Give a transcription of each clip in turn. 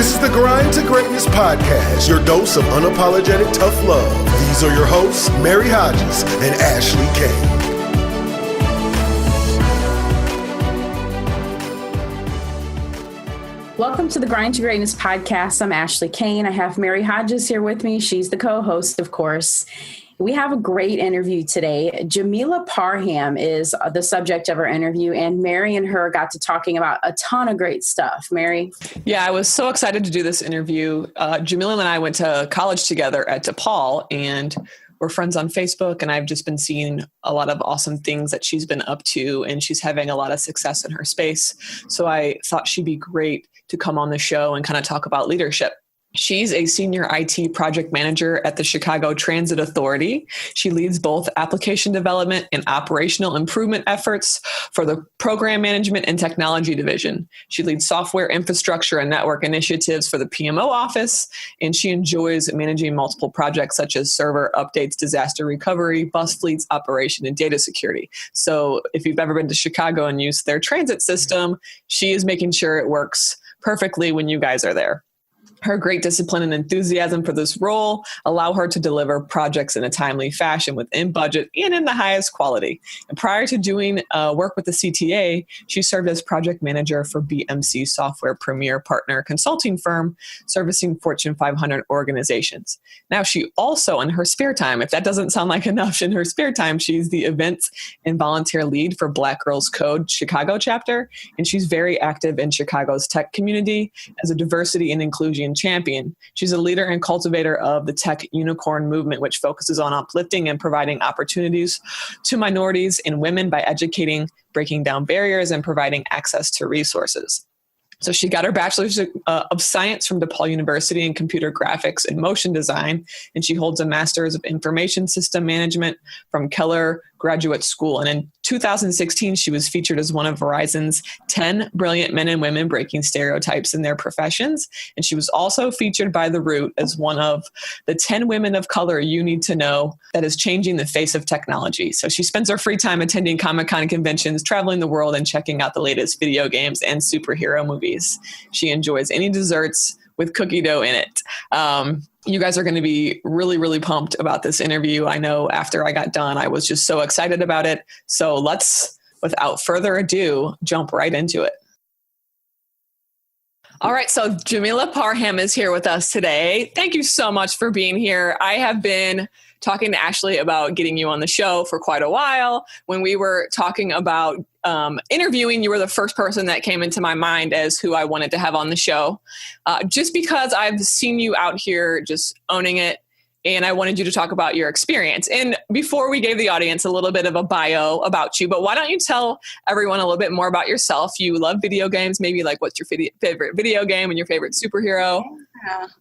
This is the Grind to Greatness podcast, your dose of unapologetic tough love. These are your hosts, Mary Hodges and Ashley Kane. Welcome to the Grind to Greatness podcast. I'm Ashley Kane. I have Mary Hodges here with me. She's the co-host, of course. We have a great interview today. Jamila Parham is the subject of our interview, and Mary and her got to talking about a ton of great stuff. Mary? Yeah, I was so excited to do this interview. Jamila and I went to college together at DePaul, and we're friends on Facebook, and I've just been seeing a lot of awesome things that she's been up to, and she's having a lot of success in her space. So I thought she'd be great to come on the show and kind of talk about leadership. She's a senior IT project manager at the Chicago Transit Authority. She leads both application development and operational improvement efforts for the program management and technology division. She leads software infrastructure and network initiatives for the PMO office, and she enjoys managing multiple projects such as server updates, disaster recovery, bus fleets operation, and data security. So if you've ever been to Chicago and used their transit system, she is making sure it works perfectly when you guys are there. Her great discipline and enthusiasm for this role allow her to deliver projects in a timely fashion within budget and in the highest quality. And prior to doing work with the CTA, she served as project manager for BMC Software Premier Partner Consulting Firm, servicing Fortune 500 organizations. Now, she also, in her spare time, if that doesn't sound like enough, in her spare time, she's the events and volunteer lead for Black Girls Code Chicago chapter, and she's very active in Chicago's tech community as a diversity and inclusion champion. She's a leader and cultivator of the tech unicorn movement, which focuses on uplifting and providing opportunities to minorities and women by educating, breaking down barriers, and providing access to resources. So she got her bachelor's of science from DePaul University in computer graphics and motion design, and she holds a master's of information system management from Keller Graduate School. And in 2016, she was featured as one of Verizon's 10 brilliant men and women breaking stereotypes in their professions. And she was also featured by The Root as one of the 10 women of color you need to know that is changing the face of technology. So she spends her free time attending Comic-Con conventions, traveling the world, and checking out the latest video games and superhero movies. She enjoys any desserts with cookie dough in it. You guys are going to be really, really pumped about this interview. I know after I got done, I was just so excited about it. So let's, without further ado, jump right into it. All right. So Jamila Parham is here with us today. Thank you so much for being here. I have been talking to Ashley about getting you on the show for quite a while. When we were talking about interviewing, you were the first person that came into my mind as who I wanted to have on the show, just because I've seen you out here just owning it. And I wanted you to talk about your experience. And before we gave the audience a little bit of a bio about you, but why don't you tell everyone a little bit more about yourself? You love video games, maybe like what's your favorite video game and your favorite superhero?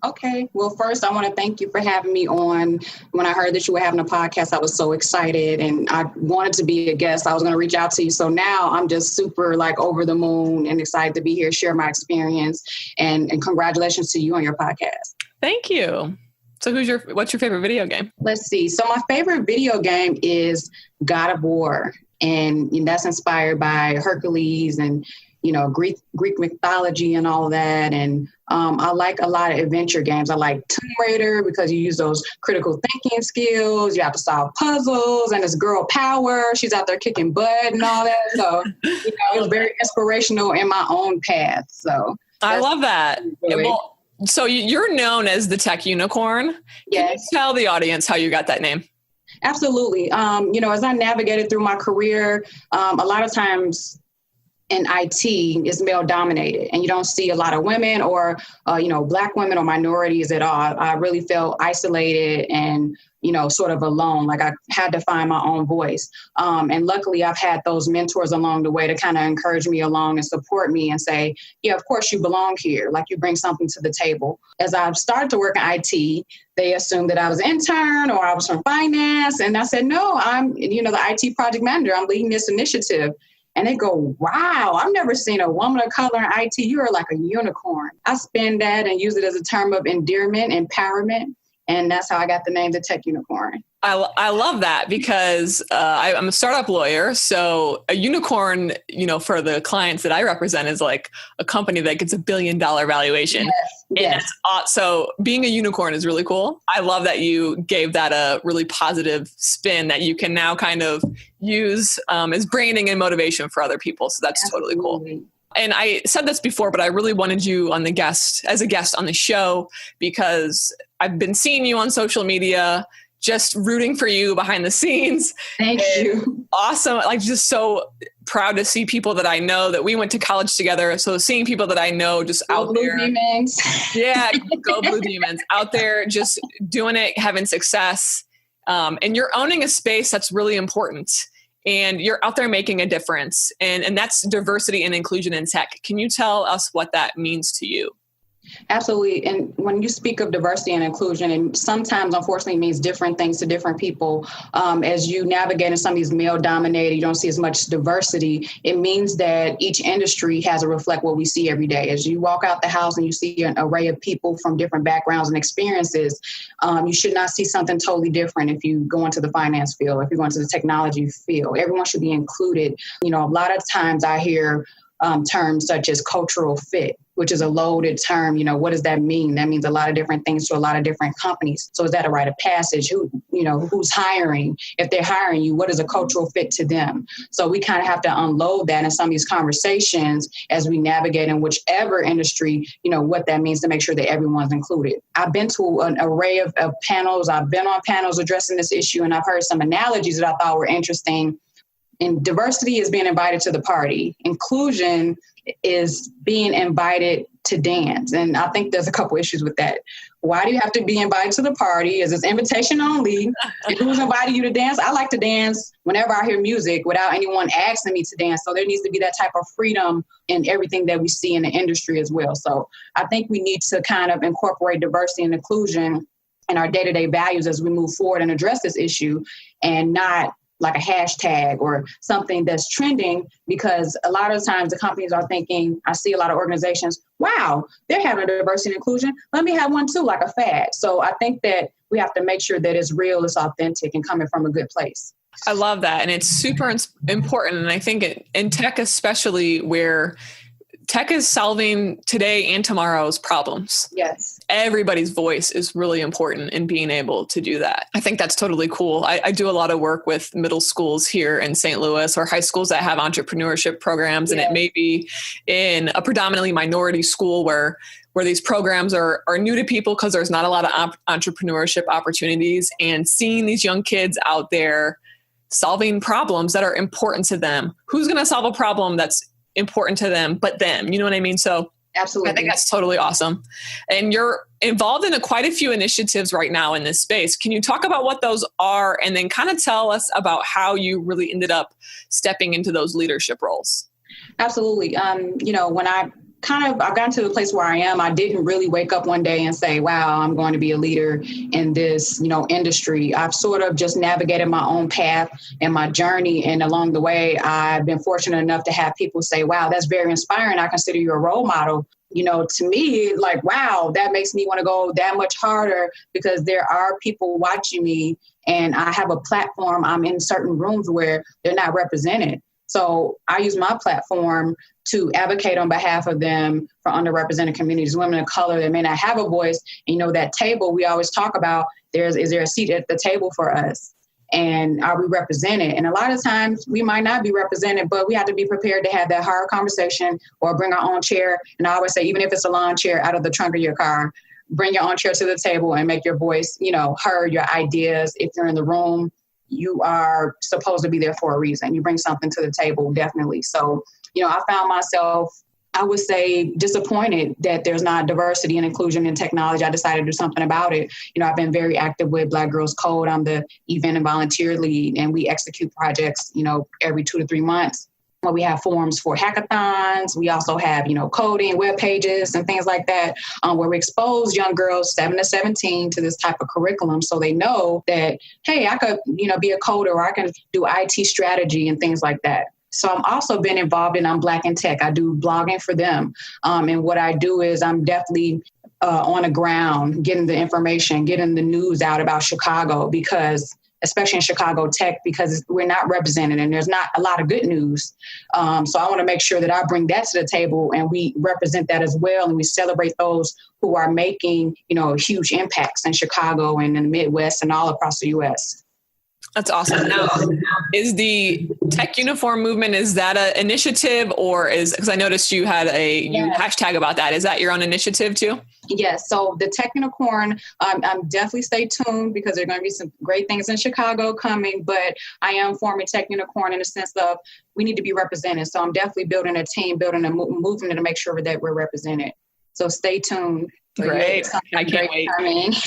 Okay. Well, first, I want to thank you for having me on. When I heard that you were having a podcast, I was so excited and I wanted to be a guest. I was going to reach out to you. So now I'm just super over the moon and excited to be here, share my experience, and congratulations to you on your podcast. Thank you. So what's your favorite video game? Let's see. So my favorite video game is God of War, and that's inspired by Hercules and, Greek mythology and all of that. And I like a lot of adventure games. I like Tomb Raider because you use those critical thinking skills. You have to solve puzzles, and this girl power, she's out there kicking butt and all that. So, it's very inspirational in my own path. So I love that. Well, so you're known as the tech unicorn. Yes. Can you tell the audience how you got that name? Absolutely. As I navigated through my career, a lot of times in IT is male dominated, and you don't see a lot of women or, Black women or minorities at all. I really felt isolated and, sort of alone, like I had to find my own voice. And luckily I've had those mentors along the way to kind of encourage me along and support me and say, yeah, of course you belong here. Like you bring something to the table. As I've started to work in IT, they assumed that I was an intern or I was from finance. And I said, no, I'm, the IT project manager. I'm leading this initiative. And they go, wow, I've never seen a woman of color in IT. You are like a unicorn. I spin that and use it as a term of endearment, empowerment. And that's how I got the name, the Tech Unicorn. I love that because I'm a startup lawyer. So a unicorn, for the clients that I represent is like a company that gets $1 billion valuation. Yes. And so being a unicorn is really cool. I love that you gave that a really positive spin that you can now kind of use as branding and motivation for other people. So that's totally cool. And I said this before, but I really wanted you on as a guest on the show, because I've been seeing you on social media, just rooting for you behind the scenes. Thank you. Awesome. Like, just so proud to see people that I know that we went to college together. So seeing people that I know just go out Blue there. Demons. Yeah. Go Blue Demons, out there just doing it, having success. And you're owning a space that's really important. And you're out there making a difference. And that's diversity and inclusion in tech. Can you tell us what that means to you? Absolutely. And when you speak of diversity and inclusion, and sometimes, unfortunately, means different things to different people. As you navigate in some of these male-dominated, you don't see as much diversity. It means that each industry has to reflect what we see every day. As you walk out the house and you see an array of people from different backgrounds and experiences, you should not see something totally different if you go into the finance field, if you go into the technology field. Everyone should be included. A lot of times I hear terms such as cultural fit, which is a loaded term. What does that mean? That means a lot of different things to a lot of different companies. So is that a rite of passage? Who's hiring? If they're hiring you, what is a cultural fit to them? So we kind of have to unload that in some of these conversations as we navigate in whichever industry, what that means to make sure that everyone's included. I've been to an array of panels. I've been on panels addressing this issue, and I've heard some analogies that I thought were interesting. And diversity is being invited to the party. Inclusion is being invited to dance. And I think there's a couple issues with that. Why do you have to be invited to the party? Is this invitation only? And who's inviting you to dance? I like to dance whenever I hear music without anyone asking me to dance. So there needs to be that type of freedom in everything that we see in the industry as well. So I think we need to kind of incorporate diversity and inclusion in our day-to-day values as we move forward and address this issue, and not like a hashtag or something that's trending, because a lot of times the companies are thinking, I see a lot of organizations, wow, they're having a diversity and inclusion. Let me have one too, like a fad. So I think that we have to make sure that it's real, it's authentic, and coming from a good place. I love that. And it's super important. And I think in tech, especially, where tech is solving today and tomorrow's problems. Yes. Everybody's voice is really important in being able to do that. I think that's totally cool. I do a lot of work with middle schools here in St. Louis, or high schools that have entrepreneurship programs. Yes. And it may be in a predominantly minority school where these programs are new to people because there's not a lot of entrepreneurship opportunities, and seeing these young kids out there solving problems that are important to them. Who's going to solve a problem that's important to them but them? You know what I mean? So absolutely, I think that's totally awesome. And you're involved in quite a few initiatives right now in this space. Can you talk about what those are, and then kind of tell us about how you really ended up stepping into those leadership roles? Absolutely. When I've gotten to the place where I am, I didn't really wake up one day and say, wow, I'm going to be a leader in this, industry. I've sort of just navigated my own path and my journey. And along the way, I've been fortunate enough to have people say, wow, that's very inspiring. I consider you a role model. To me, like, wow, that makes me want to go that much harder, because there are people watching me and I have a platform. I'm in certain rooms where they're not represented. So I use my platform to advocate on behalf of them for underrepresented communities, women of color that may not have a voice. And, that table we always talk about, is there a seat at the table for us? And are we represented? And a lot of times we might not be represented, but we have to be prepared to have that hard conversation, or bring our own chair. And I always say, even if it's a lawn chair out of the trunk of your car, bring your own chair to the table and make your voice, heard, your ideas. If you're in the room, you are supposed to be there for a reason. You bring something to the table, definitely. So, I found myself, I would say, disappointed that there's not diversity and inclusion in technology. I decided to do something about it. I've been very active with Black Girls Code. I'm the event and volunteer lead, and we execute projects, every 2 to 3 months. Well, we have forums for hackathons. We also have, coding, web pages, and things like that, where we expose young girls 7 to 17 to this type of curriculum, so they know that, hey, I could, be a coder, or I can do IT strategy and things like that. So I'm also been involved in I'm Black in Tech. I do blogging for them. And what I do is I'm definitely on the ground, getting the information, getting the news out about Chicago, because especially in Chicago tech, because we're not represented and there's not a lot of good news. So I want to make sure that I bring that to the table and we represent that as well. And we celebrate those who are making, huge impacts in Chicago and in the Midwest and all across the U.S. That's awesome. Now, is the tech uniform movement, is that an initiative or because I noticed you had you hashtag about that. Is that your own initiative too? Yes. So the Tech Unicorn, I'm definitely stay tuned because there are going to be some great things in Chicago coming, but I am forming Tech Unicorn in the sense of we need to be represented. So I'm definitely building a team, building a movement to make sure that we're represented. So stay tuned. Great. I can't wait.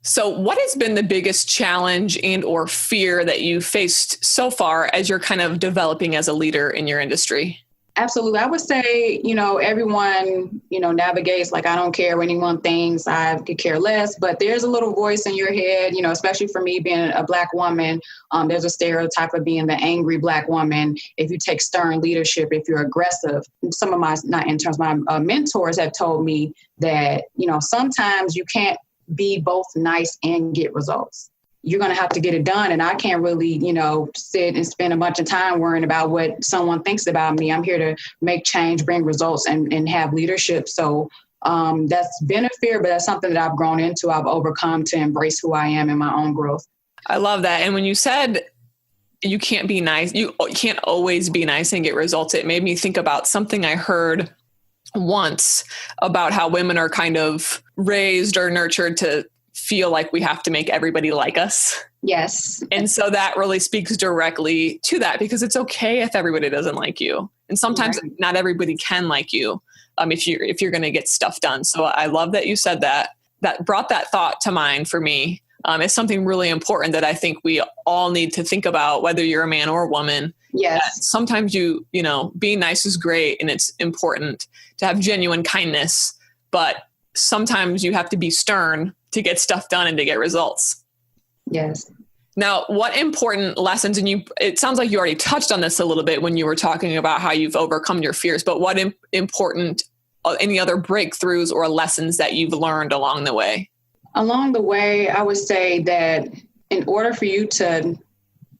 So what has been the biggest challenge and or fear that you faced so far as you're kind of developing as a leader in your industry? Absolutely. I would say, everyone, navigates like, I don't care what anyone thinks, I could care less, but there's a little voice in your head, especially for me being a Black woman, there's a stereotype of being the angry Black woman. If you take stern leadership, if you're aggressive, some of my mentors have told me that, sometimes you can't be both nice and get results. You're going to have to get it done. And I can't really, sit and spend a bunch of time worrying about what someone thinks about me. I'm here to make change, bring results, and have leadership. So that's been a fear, but that's something that I've grown into. I've overcome to embrace who I am in my own growth. I love that. And when you said you can't be nice, you can't always be nice and get results, it made me think about something I heard once about how women are kind of raised or nurtured to feel like we have to make everybody like us. Yes. And so that really speaks directly to that, because it's okay if everybody doesn't like you. And sometimes not everybody can like you if you're going to get stuff done. So I love that you said that. That brought that thought to mind for me. It's something really important that I think we all need to think about, whether you're a man or a woman. Yes. Sometimes being nice is great and it's important to have genuine kindness, but sometimes you have to be stern to get stuff done and to get results. Yes. Now, what important lessons, and it sounds like you already touched on this a little bit when you were talking about how you've overcome your fears, but what important, any other breakthroughs or lessons that you've learned along the way? Along the way, I would say that in order for you to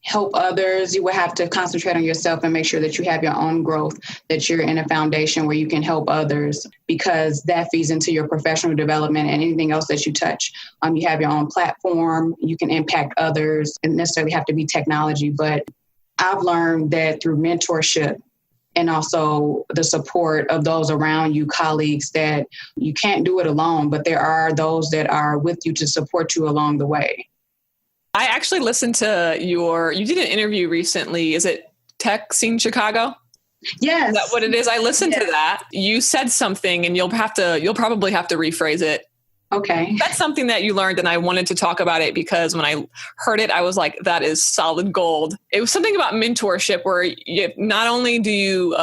help others, you will have to concentrate on yourself and make sure that you have your own growth, that you're in a foundation where you can help others, because that feeds into your professional development and anything else that you touch. You have your own platform, you can impact others. It doesn't necessarily have to be technology, but I've learned that through mentorship and also the support of those around you, colleagues, that you can't do it alone, but there are those that are with you to support you along the way. I actually listened to you did an interview recently. Is it Tech Scene Chicago? Yes. Is that what it is? I listened to that. You said something and you'll probably have to rephrase it. Okay. That's something that you learned, and I wanted to talk about it because when I heard it, I was like, that is solid gold. It was something about mentorship where not only do you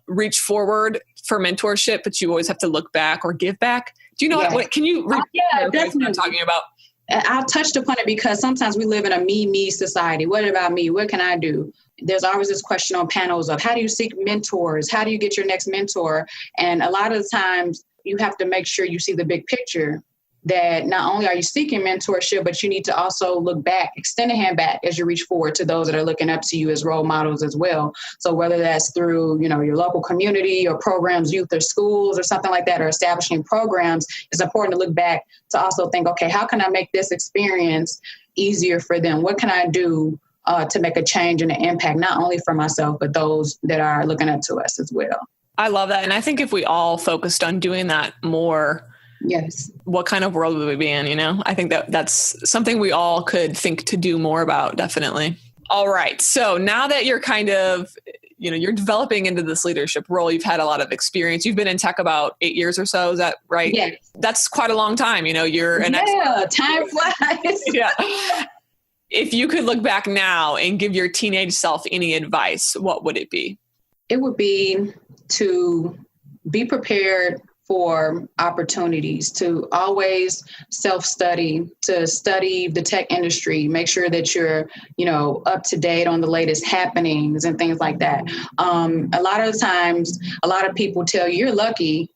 reach forward for mentorship, but you always have to look back or give back. Do you know what can you repeat what I'm talking about? I touched upon it because sometimes we live in a me society. What about me? What can I do? There's always this question on panels of how do you seek mentors? How do you get your next mentor? And a lot of the times you have to make sure you see the big picture, that not only are you seeking mentorship, but you need to also look back, extend a hand back as you reach forward to those that are looking up to you as role models as well. So whether that's through, your local community or programs, youth or schools or something like that, or establishing programs, it's important to look back to also think, okay, how can I make this experience easier for them? What can I do to make a change and an impact, not only for myself, but those that are looking up to us as well? I love that. And I think if we all focused on doing that more, yes, what kind of world would we be in? I think that's something we all could think to do more about. Definitely. All right. So now that you're kind of, you're developing into this leadership role, you've had a lot of experience. You've been in tech about 8 years or so. Is that right? Yes. That's quite a long time. You're an expert. Time flies. Yeah. If you could look back now and give your teenage self any advice, what would it be? It would be to be prepared for opportunities, to always self-study, to study the tech industry, make sure that you're, up to date on the latest happenings and things like that. A lot of the times, a lot of people tell you you're lucky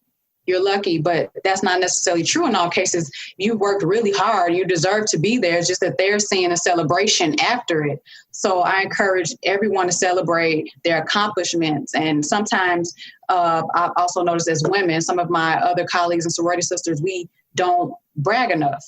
you're lucky, but that's not necessarily true in all cases. You worked really hard. You deserve to be there. It's just that they're seeing a celebration after it. So I encourage everyone to celebrate their accomplishments. And sometimes I also notice as women, some of my other colleagues and sorority sisters, we don't brag enough.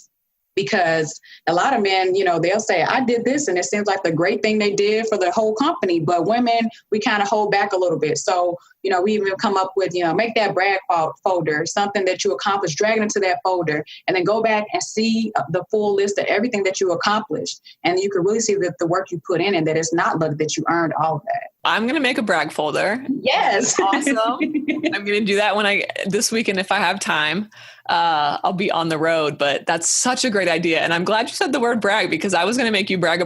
Because a lot of men, they'll say, I did this, and it seems like the great thing they did for the whole company. But women, we kind of hold back a little bit. So, we even come up with, make that brag folder, something that you accomplished, drag it into that folder, and then go back and see the full list of everything that you accomplished. And you can really see that the work you put in and that it's not luck, that you earned all of that. I'm going to make a brag folder. Yes. Awesome. I'm going to do that this weekend if I have time. I'll be on the road, but that's such a great idea. And I'm glad you said the word brag, because I am going to make you brag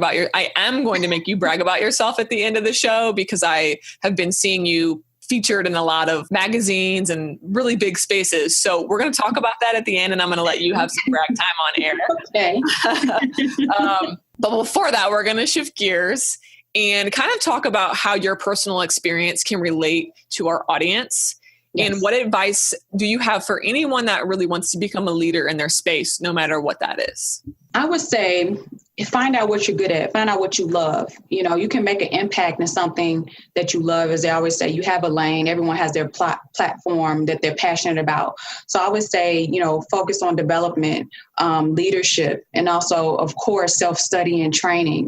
about yourself at the end of the show, because I have been seeing you featured in a lot of magazines and really big spaces. So we're going to talk about that at the end, and I'm going to let you have some brag time on air. Okay. But before that, we're going to shift gears and kind of talk about how your personal experience can relate to our audience. Yes. And what advice do you have for anyone that really wants to become a leader in their space, no matter what that is? I would say, find out what you're good at, find out what you love. You can make an impact in something that you love. As they always say, you have a lane. Everyone has their platform that they're passionate about. So I would say, focus on development, leadership, and also, of course, self-study and training.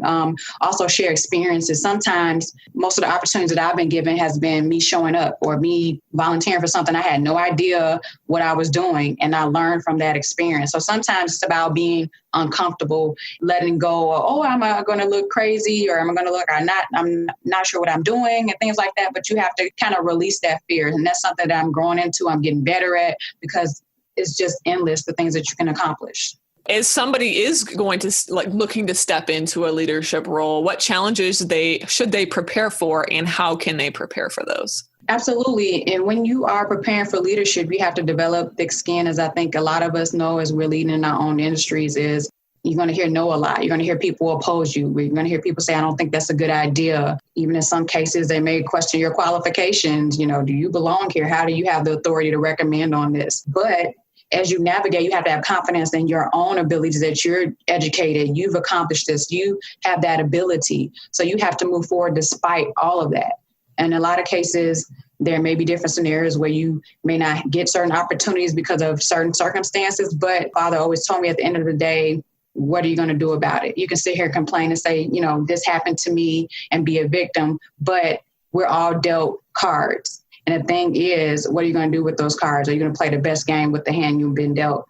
Also share experiences. Sometimes most of the opportunities that I've been given has been me showing up or me volunteering for something I had no idea what I was doing, and I learned from that experience. So sometimes it's about being uncomfortable, letting go of, am I going to look crazy, or am I going to look, I'm not sure what I'm doing, and things like that. But you have to kind of release that fear. And that's something that I'm growing into. I'm getting better at, because it's just endless, the things that you can accomplish. If somebody is going to looking to step into a leadership role, what challenges should they prepare for, and how can they prepare for those? Absolutely. And when you are preparing for leadership, you have to develop thick skin, as I think a lot of us know as we're leading in our own industries, is you're going to hear no a lot. You're going to hear people oppose you. You're going to hear people say, I don't think that's a good idea. Even in some cases, they may question your qualifications. Do you belong here? How do you have the authority to recommend on this? But as you navigate, you have to have confidence in your own abilities, that you're educated, you've accomplished this, you have that ability. So you have to move forward despite all of that. And in a lot of cases, there may be different scenarios where you may not get certain opportunities because of certain circumstances. But Father always told me, at the end of the day, what are you going to do about it? You can sit here and complain and say, this happened to me, and be a victim, but we're all dealt cards. And the thing is, what are you going to do with those cards? Are you going to play the best game with the hand you've been dealt?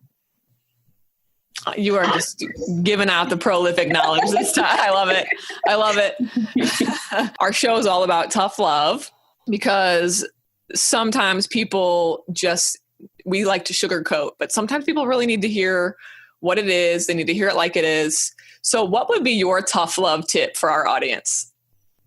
You are just giving out the prolific knowledge this time. I love it. Our show is all about tough love, because sometimes people we like to sugarcoat, but sometimes people really need to hear what it is. They need to hear it like it is. So what would be your tough love tip for our audience?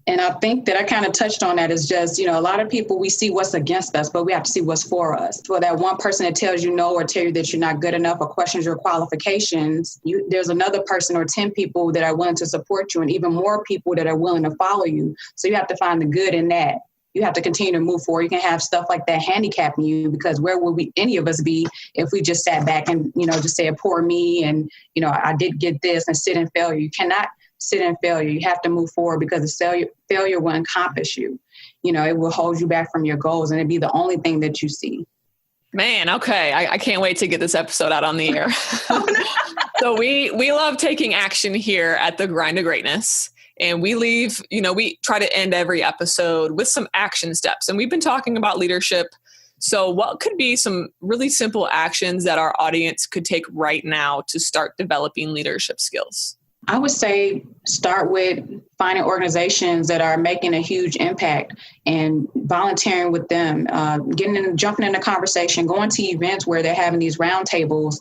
And I think that I kind of touched on that, is just, a lot of people, we see what's against us, but we have to see what's for us. For that one person that tells you no, or tell you that you're not good enough, or questions your qualifications, there's another person or 10 people that are willing to support you, and even more people that are willing to follow you. So you have to find the good in that. You have to continue to move forward. You can have stuff like that handicapping you, because where would any of us be if we just sat back and, just said, poor me, and, I did get this, and sit in failure. You cannot sit in failure. You have to move forward, because the failure will encompass you. It will hold you back from your goals, and it'd be the only thing that you see. Man, okay. I can't wait to get this episode out on the air. So we love taking action here at the Grind to Greatness. And we try to end every episode with some action steps. And we've been talking about leadership. So what could be some really simple actions that our audience could take right now to start developing leadership skills? I would say start with finding organizations that are making a huge impact and volunteering with them, jumping in the conversation, going to events where they're having these roundtables,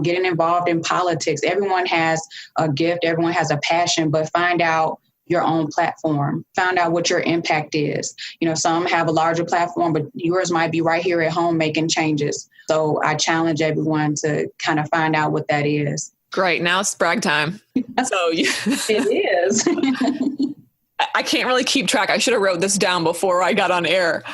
getting involved in politics. Everyone has a gift, everyone has a passion, but find out your own platform, find out what your impact is. Some have a larger platform, but yours might be right here at home making changes. So I challenge everyone to kind of find out what that is. Great. Now it's brag time. So it is. I can't really keep track. I should have wrote this down before I got on air.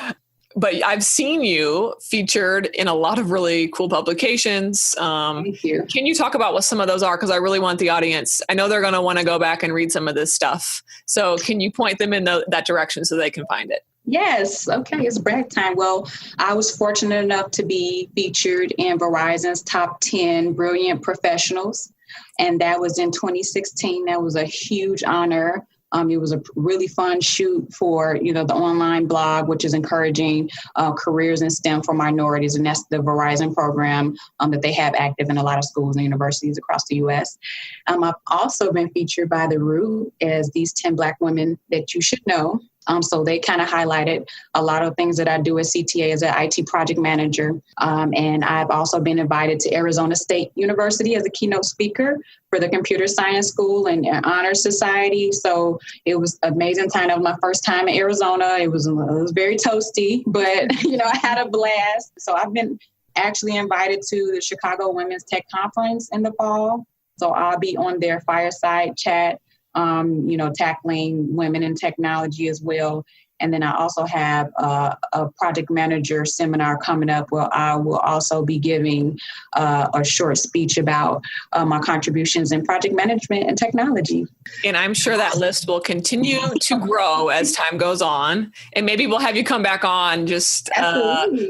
but I've seen you featured in a lot of really cool publications. Thank you. Can you talk about what some of those are? Because I really want the audience, I know they're going to want to go back and read some of this stuff. So can you point them in that direction so they can find it? Yes. Okay. It's brag time. Well, I was fortunate enough to be featured in Verizon's top 10 brilliant professionals. And that was in 2016. That was a huge honor. It was a really fun shoot for, the online blog, which is encouraging careers in STEM for minorities. And that's the Verizon program that they have active in a lot of schools and universities across the U.S. I've also been featured by The Root as these 10 Black women that you should know. So they kind of highlighted a lot of things that I do at CTA as an IT project manager. And I've also been invited to Arizona State University as a keynote speaker for the Computer Science School and Honor Society. So it was amazing time. That was my first time in Arizona. It was very toasty, but, I had a blast. So I've been actually invited to the Chicago Women's Tech Conference in the fall. So I'll be on their fireside chat, tackling women in technology as well. And then I also have a project manager seminar coming up where I will also be giving a short speech about my contributions in project management and technology. And I'm sure that list will continue to grow as time goes on. And maybe we'll have you come back on just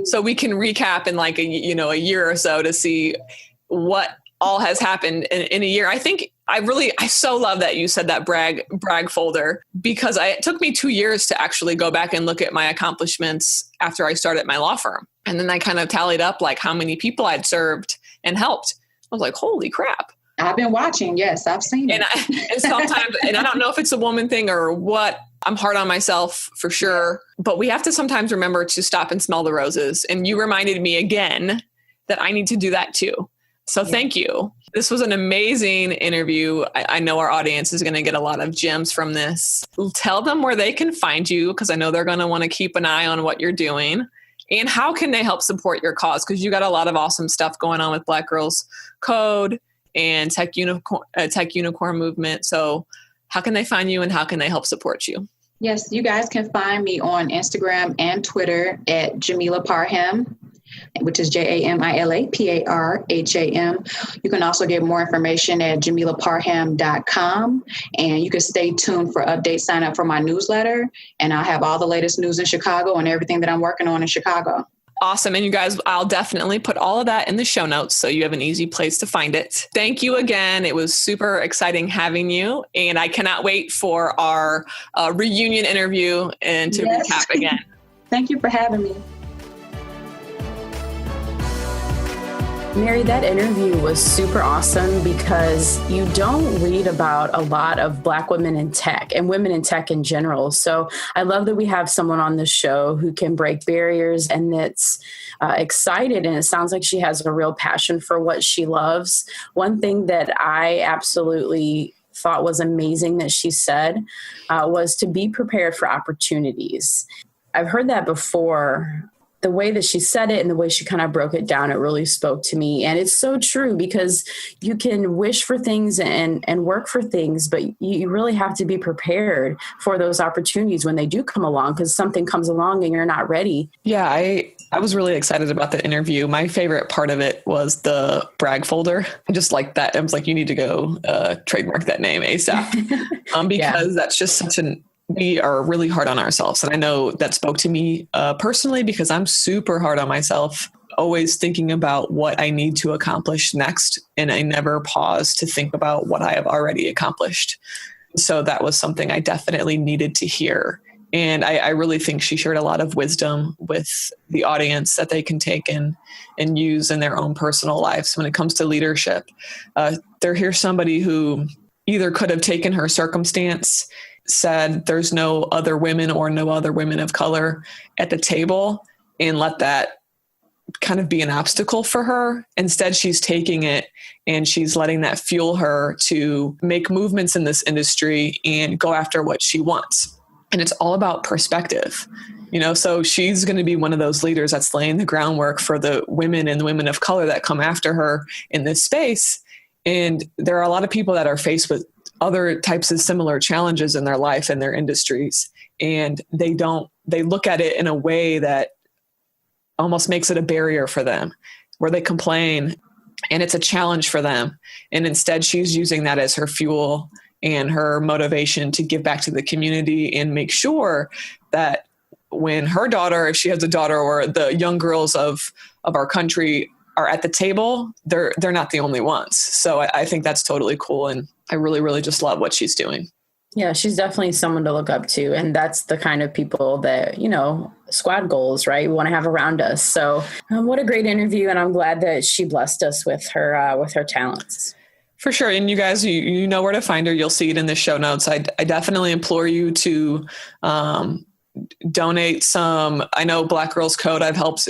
so we can recap in like a year or so to see what all has happened in a year. I think I so love that you said that brag folder, because it took me 2 years to actually go back and look at my accomplishments after I started my law firm. And then I kind of tallied up like how many people I'd served and helped. I was like, holy crap. I've been watching. Yes, I've seen it. And sometimes, and I don't know if it's a woman thing or what, I'm hard on myself for sure, but we have to sometimes remember to stop and smell the roses. And you reminded me again that I need to do that too. So thank you. This was an amazing interview. I know our audience is going to get a lot of gems from this. Tell them where they can find you, because I know they're going to want to keep an eye on what you're doing. And how can they help support your cause? Because you got a lot of awesome stuff going on with Black Girls Code and Tech Unicorn Movement. So how can they find you and how can they help support you? Yes, you guys can find me on Instagram and Twitter at Jamila Parham, which is JamilaParham. You can also get more information at jamilaparham.com, and you can stay tuned for updates. Sign up for my newsletter, and I'll have all the latest news in Chicago and everything that I'm working on in Chicago. Awesome. And you guys, I'll definitely put all of that in the show notes so you have an easy place to find it. Thank you again. It was super exciting having you, and I cannot wait for our reunion interview and to recap again. Thank you for having me. Mary, that interview was super awesome because you don't read about a lot of Black women in tech and women in tech in general. So I love that we have someone on the show who can break barriers and that's excited. And it sounds like she has a real passion for what she loves. One thing that I absolutely thought was amazing that she said was to be prepared for opportunities. I've heard that before. The way that she said it and the way she kind of broke it down, it really spoke to me. And it's so true because you can wish for things and work for things, but you really have to be prepared for those opportunities when they do come along, because something comes along and you're not ready. Yeah, I was really excited about the interview. My favorite part of it was the brag folder. Just like that. I was like, you need to go trademark that name ASAP because that's just such we are really hard on ourselves. And I know that spoke to me personally because I'm super hard on myself, always thinking about what I need to accomplish next. And I never pause to think about what I have already accomplished. So that was something I definitely needed to hear. And I really think she shared a lot of wisdom with the audience that they can take and use in their own personal lives when it comes to leadership. Here's somebody who either could have taken her circumstance, said there's no other women or no other women of color at the table, and let that kind of be an obstacle for her. Instead, she's taking it and she's letting that fuel her to make movements in this industry and go after what she wants. And it's all about perspective. So she's going to be one of those leaders that's laying the groundwork for the women and the women of color that come after her in this space. And there are a lot of people that are faced with other types of similar challenges in their life and their industries. And they look at it in a way that almost makes it a barrier for them, where they complain and it's a challenge for them. And instead she's using that as her fuel and her motivation to give back to the community and make sure that when her daughter, if she has a daughter, or the young girls of our country are at the table, they're not the only ones. So I think that's totally cool. And I really, really just love what she's doing. Yeah, she's definitely someone to look up to. And that's the kind of people that, squad goals, right? We want to have around us. So what a great interview. And I'm glad that she blessed us with her talents. For sure. And you guys, you know where to find her. You'll see it in the show notes. I definitely implore you to donate some. I know Black Girls Code. I've helped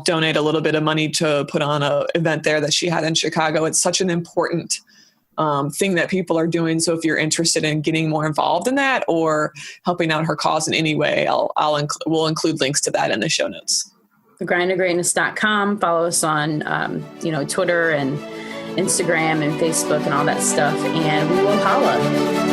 donate a little bit of money to put on an event there that she had in Chicago. It's such an important thing that people are doing. So if you're interested in getting more involved in that or helping out her cause in any way, we'll include links to that in the show notes. thegrindofgreatness.com. Follow us on, Twitter and Instagram and Facebook and all that stuff. And we will holla.